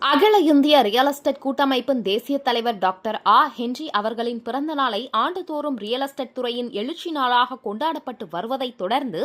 அகில இந்திய real estate கூட்டமைப்பின் தேசிய தலைவர் டாக்டர் ஆ. ஹென்றி அவர்களின் பிறந்த நாளை ஆண்டுதோறும் ரியல் எஸ்டேட் துறையின் எழுச்சி நாளாக கொண்டாடப்பட்டு வருவதைத் தொடர்ந்து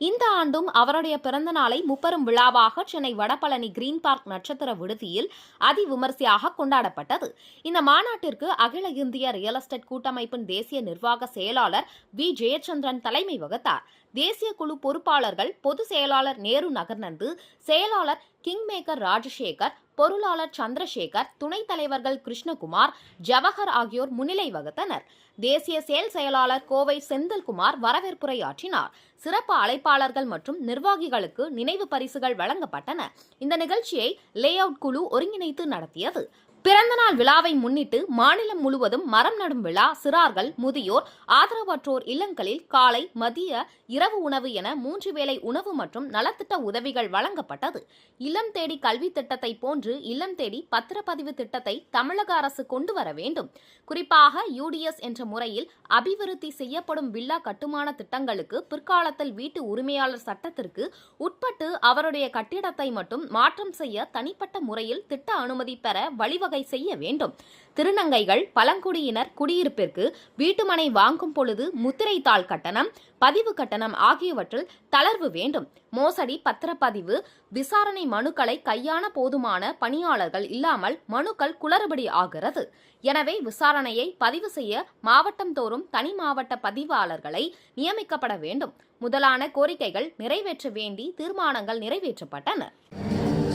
இந்த ஆண்டும் அவருடைய பிறந்த நாளை முப்பெரும் விழாவாக சென்னை வடபழனி கிரீன் பார்க் நட்சத்திர விடுதியில் அதிவிமரிசையாக கொண்டாடப்பட்டது. இந்த மாநாட்டிற்கு அகில இந்திய ரியல் எஸ்டேட் கூட்டமைப்பின் தேசிய நிர்வாக செயலாளர் வி. ஜெயச்சந்திரன் தலைமை வகித்தார். தேசிய குழு பொறுப்பாளர்கள் பொதுச் செயலாளர் நேரு நகர்நந்து, செயலாளர் கிங்மேக்கர் ராஜசேகர், பொருளாளர் சந்திரசேகர், துணைத் தலைவர்கள் கிருஷ்ணகுமார், ஜவஹர் ஆகியோர் முன்னிலை வகித்தனர். தேசிய செயலாளர் கோவை செந்தில்குமார் வரவேற்புரையாற்றினார். சிறப்பு அழைப்பாளர்கள் மற்றும் நிர்வாகிகளுக்கு நினைவு பரிசுகள் வழங்கப்பட்டன. இந்த நிகழ்ச்சியை லே அவுட் குழு ஒருங்கிணைத்து நடத்தியது. பிறந்தநாள் விழாவை முன்னிட்டு மாநிலம் முழுவதும் மரம் நடும் விழா, சிறார்கள், முதியோர், ஆதரவற்றோர் இல்லங்களில் காலை, மதிய, இரவு உணவு என 3 வேளை உணவு மற்றும் நலத்திட்ட உதவிகள் வழங்கப்பட்டது. இல்லம் தேடி கல்வி திட்டத்தை போன்று இல்லம் தேடி பத்திரப்பதிவு திட்டத்தை தமிழக அரசு கொண்டு வர வேண்டும். குறிப்பாக UDS என்ற முறையில் அபிவிருத்தி செய்யப்படும் வில்லா கட்டுமான திட்டங்களுக்கு பிற்காலத்தில் வீட்டு உரிமையாளர் சட்டத்திற்கு உட்பட்டு அவருடைய கட்டிடத்தை மட்டும் மாற்றம் செய்ய தனிப்பட்ட முறையில் திட்ட அனுமதி பெற வழிவகை செய்ய வேண்டும். திருநங்கைகள், பழங்குடியினர் குடியிருப்பிற்கு வீட்டுமனை வாங்கும் பொழுது முத்திரை தாள் கட்டணம், பதிவு கட்டணம் ஆகியவற்றில் தளர்வு வேண்டும். மோசடி பத்திரப்பதிவு விசாரணை மனுக்களை கையாள போதுமான பணியாளர்கள் இல்லாமல் மனுக்கள் குளறுபடி ஆகிறது. எனவே விசாரணையை பதிவு செய்ய மாவட்டம் தோறும் தனி மாவட்ட பதிவாளர்களை நியமிக்கப்பட வேண்டும். முதலான கோரிக்கைகள் நிறைவேற்ற வேண்டி தீர்மானங்கள் நிறைவேற்றப்பட்டன.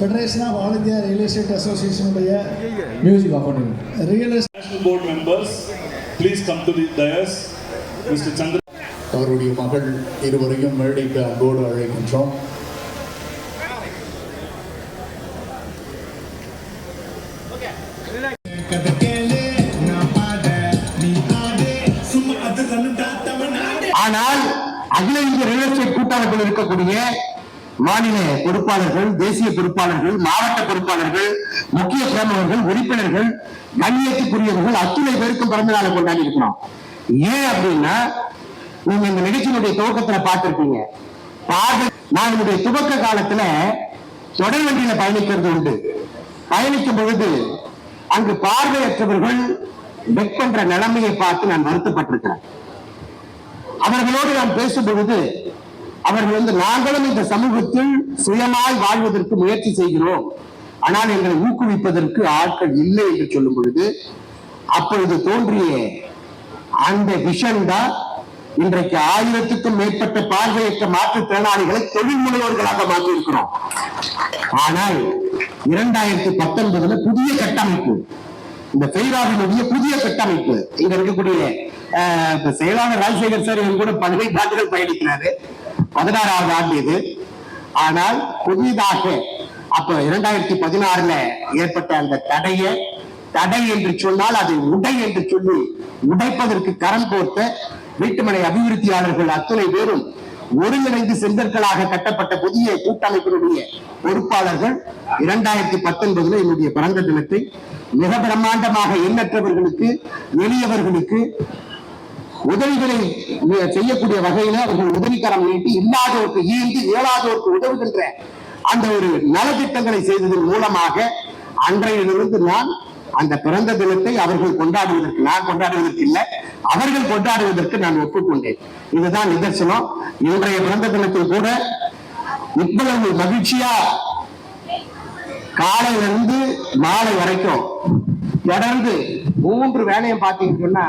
Federation of All India Real Estate Association உடைய மியூசிக் ஆஃப் பண்ணுங்க. Real Estate Board members, please come to the dais. Mr. Chandra அவருடைய மகள் இருவரையும் மேடைக்கு அன்போடு அழைக்கின்றோம். ஆனால் அகில இந்திய ரியல் எஸ்டேட் கூட்டமைப்பில் இருக்கக்கூடிய மாநில பொறுப்பாளர்கள், தேசிய பொறுப்பாளர்கள், மாவட்ட பொறுப்பாளர்கள், முக்கிய பிரமுகர்கள், உறுப்பினர்கள், கண்ணியத்துக்குரியவர்கள் அத்துணை பேருக்கும் பிறந்த நாளை கொண்டாடி இருக்கிறோம். ஏன் அப்படின்னா, நீங்க இந்த நிகழ்ச்சியினுடைய துவக்கத்துல பார்த்திருப்பீங்க. நான் என்னுடைய துவக்க காலத்துல தொடர் வண்டியில பயணிக்கிறது உண்டு. பயணிக்கும் பொழுது அங்கு பார்வையற்றவர்கள் பெக் பண்ற நிலைமையை பார்த்து நான் வருத்தப்பட்டிருக்கிறேன். அவர்களோடு நான் பேசும் பொழுது அவர்கள் நாங்களும் இந்த சமூகத்தில் சுயமாய் வாழ்வதற்கு முயற்சி செய்கிறோம், ஆனால் எங்களை ஊக்குவிப்பதற்கு ஆட்கள் இல்லை என்று சொல்லும் பொழுது அப்பொழுது தோன்றிய அந்த விஷன் தான் இன்றைக்கு 1000க்கும் மேற்பட்ட பார்வையற்ற மாற்றுத்திறனாளிகளை தொழில் முனைவோர்களாக மாற்றியிருக்கிறோம். ஆனால் 2019 புதிய கட்டமைப்பு, இந்த பெய்ராவினுடைய புதிய கட்டமைப்பு, இங்க இருக்கக்கூடிய செயலாளர் ராஜசேகர் சார் கூட 15 ஆண்டுகள் பயணிக்கிறாரு, 16வது ஆண்டு இது. ஆனால் புதிதாக அப்ப 2016 ஏற்பட்ட அந்த தடை என்று சொன்னால் அதை உடை என்று சொல்லி உடைப்பதற்கு கரம் கோர்த்த வீட்டுமனை அபிவிருத்தியாளர்கள் அத்துணை பேரும் ஒருங்கிணைந்து செங்கற்களாக கட்டப்பட்ட புதிய கூட்டமைப்பினுடைய பொறுப்பாளர்கள் 2019 என்னுடைய பிறந்த தினத்தை மிக பிரம்மாண்டமாக எண்ணற்றவர்களுக்கு, எளியவர்களுக்கு உதவிகளை செய்யக்கூடிய வகையில அவர்கள் உதவிக்கரம் நீட்டி இல்லாதோருக்கு ஈந்து இயலாதோருக்கு உதவுகின்ற அந்த ஒரு நலத்திட்டங்களை செய்ததன் மூலமாக அன்றையிலிருந்து நான் அந்த பிறந்த தினத்தை அவர்கள் கொண்டாடுவதற்கு, நான் கொண்டாடுவதற்கு இல்லை, அவர்கள் கொண்டாடுவதற்கு நான் ஒப்புக்கொண்டேன். இதுதான் நிதர்சனம். இன்றைய பிறந்த தினத்தில் கூட இவ்வளவு மகிழ்ச்சியா காலையிலிருந்து மாலை வரைக்கும் தொடர்ந்து 3 வேலையும் பார்த்தீங்கன்னா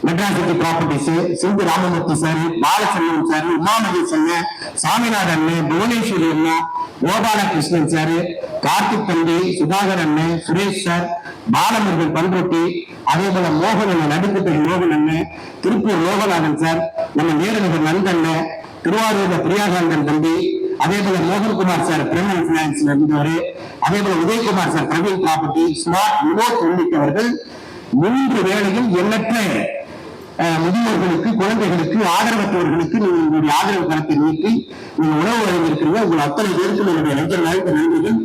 மெட்ராஸ் சிட்டி ப்ராப்பர்ட்டிஸ், சிந்து ராமமூர்த்தி சார், பாலச்சந்திரன் சார், உமாமகேசன், சாமிநாதன், புவனேஸ்வரி அண்ணா, கோபாலகிருஷ்ணன் சார், கார்த்திக் தம்பி, சுதாகர் அண்ணன், சுரேஷ் சார், பாலமுருகன் பண்ருட்டி, அதே போல மோகன் அண்ணன், நடுக்குட்டை மோகன் அண்ணன், திருப்பூர் லோகநாதன் சார், நம்ம நேரநகர் நந்தன், திருவாரூர் பிரியாகாந்தன் தம்பி, அதே போல மோகன்குமார் சார் பிரமின் பினான்ஸ்ல இருந்தவர், அதே போல Udayakumar sir Praveen property, smart Vinod உள்ளிட்டவர்கள் 3 வேளையில் எண்ணற்ற முதியோர்களுக்கு, குழந்தைகளுக்கு, ஆதரவற்றவர்களுக்கு நீங்களுடைய ஆதரவு கருத்தை நீக்கி நீங்க உணவு வழங்கியிருக்கிறீங்க. உங்கள் அத்தனை பேருக்கு என்னுடைய நன்றிகள்.